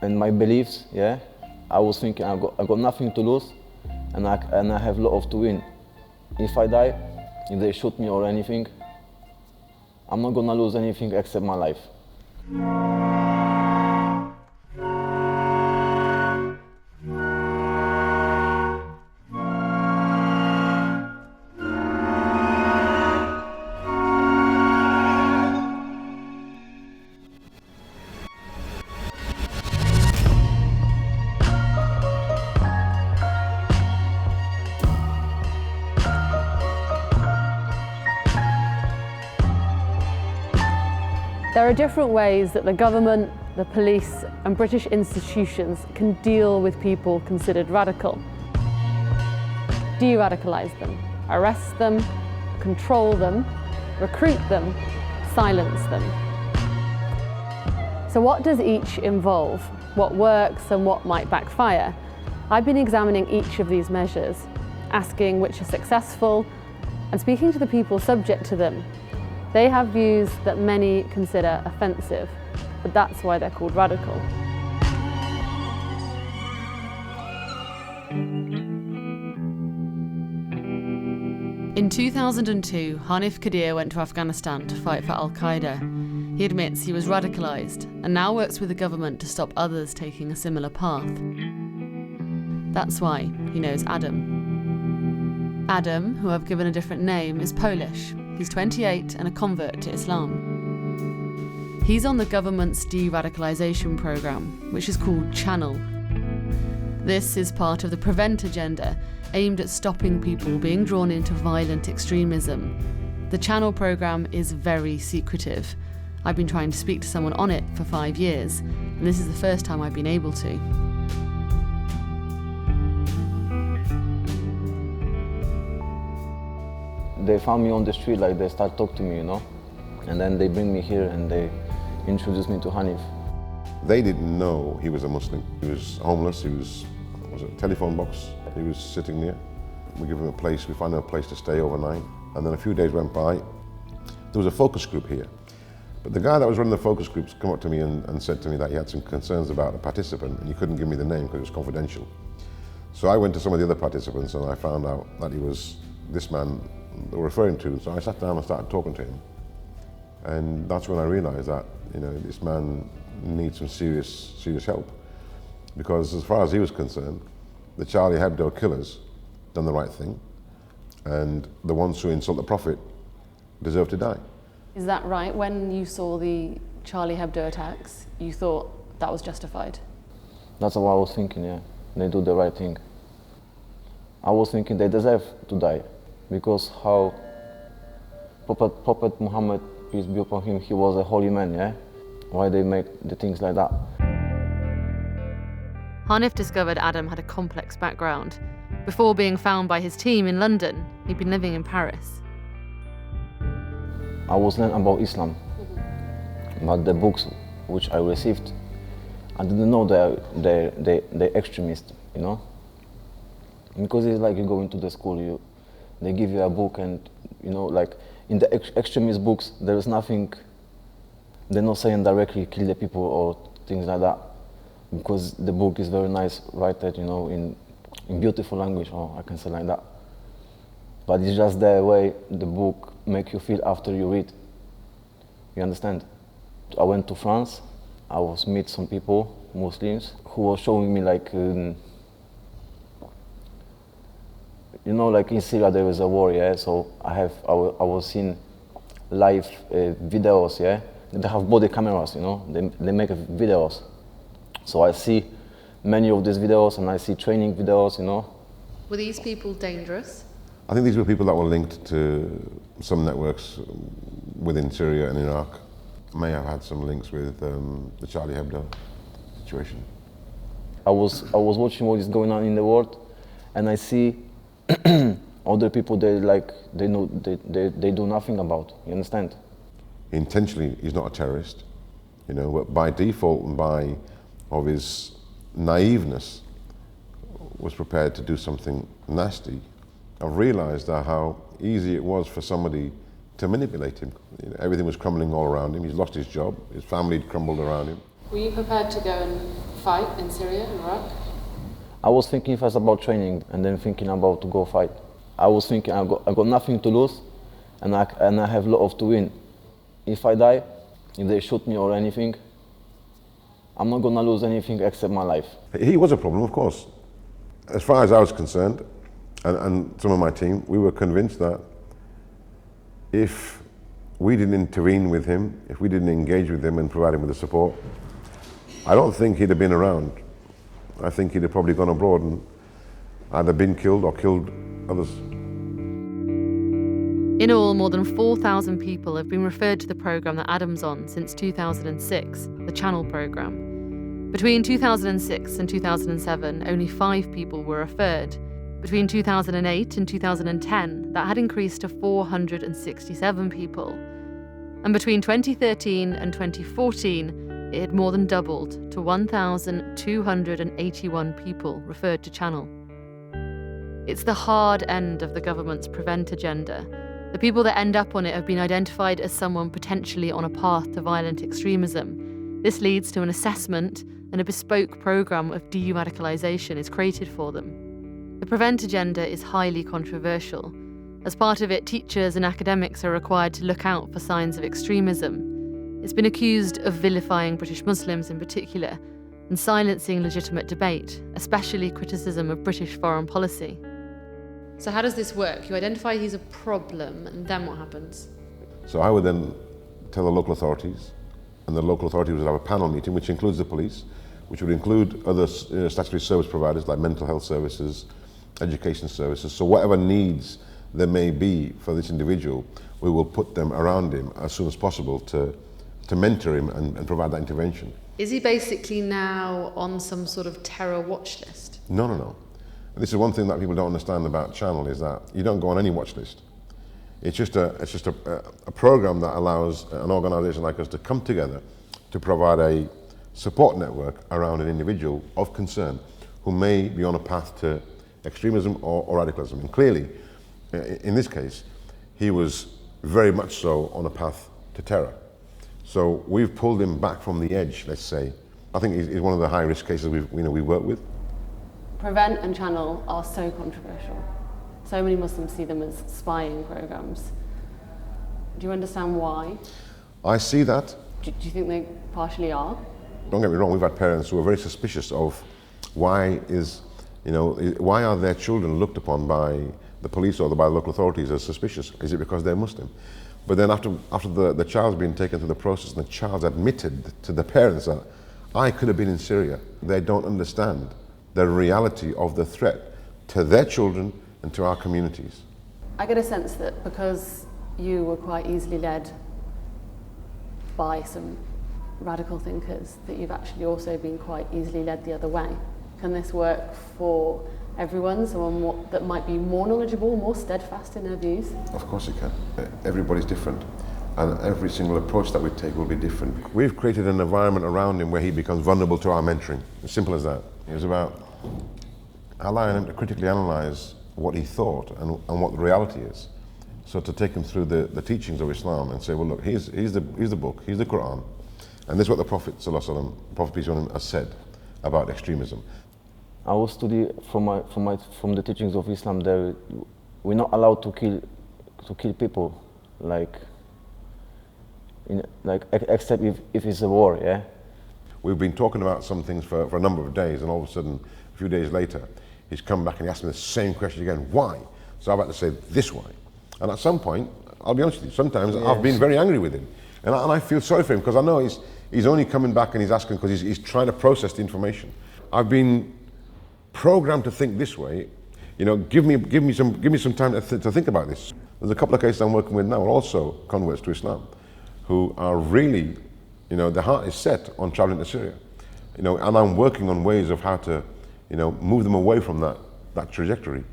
and my beliefs, yeah, I was thinking I got nothing to lose, and I have a lot to win. If I die, if they shoot me or anything, I'm not gonna lose anything except my life. There are different ways that the government, the police and British institutions can deal with people considered radical. De-radicalise them, arrest them, control them, recruit them, silence them. So what does each involve? What works and what might backfire? I've been examining each of these measures, asking which are successful and speaking to the people subject to them. They have views that many consider offensive, but that's why they're called radical. In 2002, Hanif Kadir went to Afghanistan to fight for Al-Qaeda. He admits he was radicalised and now works with the government to stop others taking a similar path. That's why he knows Adam. Adam, who I've given a different name, is Polish. He's 28 and a convert to Islam. He's on the government's de-radicalisation programme, which is called Channel. This is part of the Prevent agenda, aimed at stopping people being drawn into violent extremism. The Channel programme is very secretive. I've been trying to speak to someone on it for 5 years, and this is the first time I've been able to. They found me on the street, like they start talking to me, you know? And then they bring me here and they introduce me to Hanif. They didn't know he was a Muslim. He was homeless, he was a telephone box. He was sitting there. We give him a place, we found him a place to stay overnight. And then a few days went by. There was a focus group here. But the guy that was running the focus groups came up to me and said to me that he had some concerns about a participant and he couldn't give me the name because it was confidential. So I went to some of the other participants and I found out that he was this man they were referring to. So I sat down and started talking to him. And that's when I realized that, you know, this man needs some serious help. Because as far as he was concerned, the Charlie Hebdo killers done the right thing, and the ones who insult the Prophet deserve to die. Is that right? When you saw the Charlie Hebdo attacks, you thought that was justified? That's what I was thinking, yeah. They do the right thing. I was thinking they deserve to die, because how Prophet Muhammad, peace be upon him, he was a holy man, yeah? Why they make the things like that? Hanif discovered Adam had a complex background. Before being found by his team in London, he'd been living in Paris. I was learning about Islam, but the books which I received, I didn't know they're extremist, you know? Because it's like you go into the school, they give you a book and, you know, like in the extremist books, there is nothing, they're not saying directly kill the people or things like that. Because the book is very nice, written, you know, in beautiful language, or I can say like that. But it's just the way the book makes you feel after you read. You understand? I went to France. I was meet some people, Muslims, who were showing me like, you know, like in Syria there is a war, yeah. So I was seeing live videos, yeah. They have body cameras, you know. They make videos. So I see many of these videos and I see training videos, you know. Were these people dangerous? I think these were people that were linked to some networks within Syria and Iraq. May have had some links with the Charlie Hebdo situation. I was watching what is going on in the world, and I see other people they do nothing about. You understand? Intentionally, he's not a terrorist, you know. But by default and by of his naiveness, was prepared to do something nasty. I've realised how easy it was for somebody to manipulate him. You know, everything was crumbling all around him. He's lost his job. His family had crumbled around him. Were you prepared to go and fight in Syria and Iraq? I was thinking first about training and then thinking about to go fight. I was thinking I got nothing to lose and I have a lot to win. If I die, if they shoot me or anything, I'm not gonna lose anything except my life. He was a problem, of course. As far as I was concerned, and some of my team, we were convinced that if we didn't intervene with him, if we didn't engage with him and provide him with the support, I don't think he'd have been around. I think he'd have probably gone abroad and either been killed or killed others. In all, more than 4,000 people have been referred to the programme that Adam's on since 2006, the Channel programme. Between 2006 and 2007, only 5 people were referred. Between 2008 and 2010, that had increased to 467 people. And between 2013 and 2014, it had more than doubled to 1,281 people referred to Channel. It's the hard end of the government's prevent agenda. The people that end up on it have been identified as someone potentially on a path to violent extremism. This leads to an assessment, and a bespoke programme of de-radicalisation is created for them. The prevent agenda is highly controversial. As part of it, teachers and academics are required to look out for signs of extremism. It's been accused of vilifying British Muslims in particular, and silencing legitimate debate, especially criticism of British foreign policy. So how does this work? You identify he's a problem, and then what happens? So I would then tell the local authorities, and the local authorities would have a panel meeting, which includes the police, which would include other statutory service providers like mental health services, education services. So whatever needs there may be for this individual, we will put them around him as soon as possible to mentor him and provide that intervention. Is he basically now on some sort of terror watch list? No. This is one thing that people don't understand about Channel, is that you don't go on any watch list. It's just a program that allows an organisation like us to come together to provide a support network around an individual of concern who may be on a path to extremism or radicalism. And clearly, in this case, he was very much so on a path to terror. So we've pulled him back from the edge, let's say. I think he's one of the high-risk cases we work with. Prevent and Channel are so controversial. So many Muslims see them as spying programs. Do you understand why? I see that. Do you think they partially are? Don't get me wrong, we've had parents who are very suspicious of why are their children looked upon by the police or by the local authorities as suspicious? Is it because they're Muslim? But then after the child's been taken through the process and the child's admitted to the parents that I could have been in Syria, they don't understand the reality of the threat to their children and to our communities. I get a sense that because you were quite easily led by some radical thinkers, that you've actually also been quite easily led the other way. Can this work for everyone, someone that might be more knowledgeable, more steadfast in their views? Of course it can. Everybody's different, and every single approach that we take will be different. We've created an environment around him where he becomes vulnerable to our mentoring. As simple as that. It was about allowing him to critically analyse what he thought and what the reality is. So to take him through the teachings of Islam and say, well, look, here's the book, here's the Quran, and this is what the Prophet ﷺ, Prophet peace be on him, has said about extremism. I was studying from the teachings of Islam. There, we're not allowed to kill people, except if it's a war, yeah. We've been talking about some things for a number of days, and all of a sudden, a few days later, he's come back and he asked me the same question again. Why? So I've had to say this why. And at some point, I'll be honest with you, sometimes I've been very angry with him, and I feel sorry for him because I know he's only coming back and he's asking because he's trying to process the information. I've been programmed to think this way. Give me some time to think about this. There's a couple of cases I'm working with now, also converts to Islam, who are really, their heart is set on traveling to Syria, and I'm working on ways of how to, move them away from that trajectory.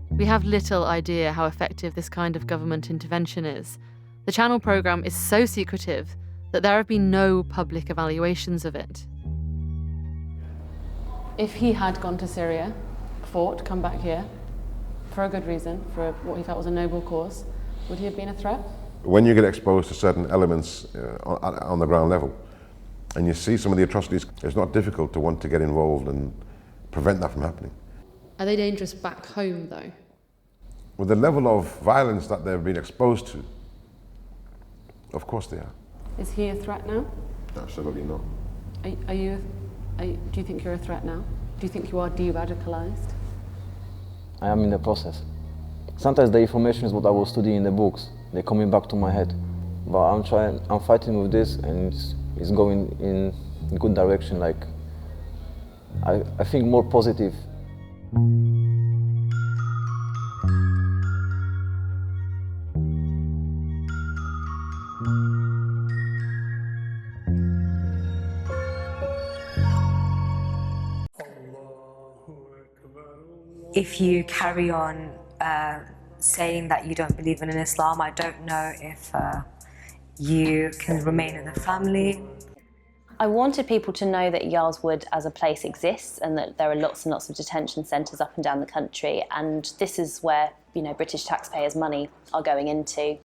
We have little idea how effective this kind of government intervention is. The Channel programme is so secretive that there have been no public evaluations of it. If he had gone to Syria, fought, come back here, for a good reason, for what he felt was a noble cause, would he have been a threat? When you get exposed to certain elements on the ground level, and you see some of the atrocities, it's not difficult to want to get involved and prevent that from happening. Are they dangerous back home, though? With the level of violence that they've been exposed to, of course they are. Is he a threat now? Absolutely not. Do you think you're a threat now? Do you think you are de-radicalised? I am in the process. Sometimes the information is what I was studying in the books. They're coming back to my head. But I'm fighting with this, and it's going in a good direction. Like, I think more positive. If you carry on saying that you don't believe in Islam, I don't know if you can remain in the family. I wanted people to know that Yarl's Wood as a place exists and that there are lots and lots of detention centres up and down the country, and this is where, British taxpayers' money are going into.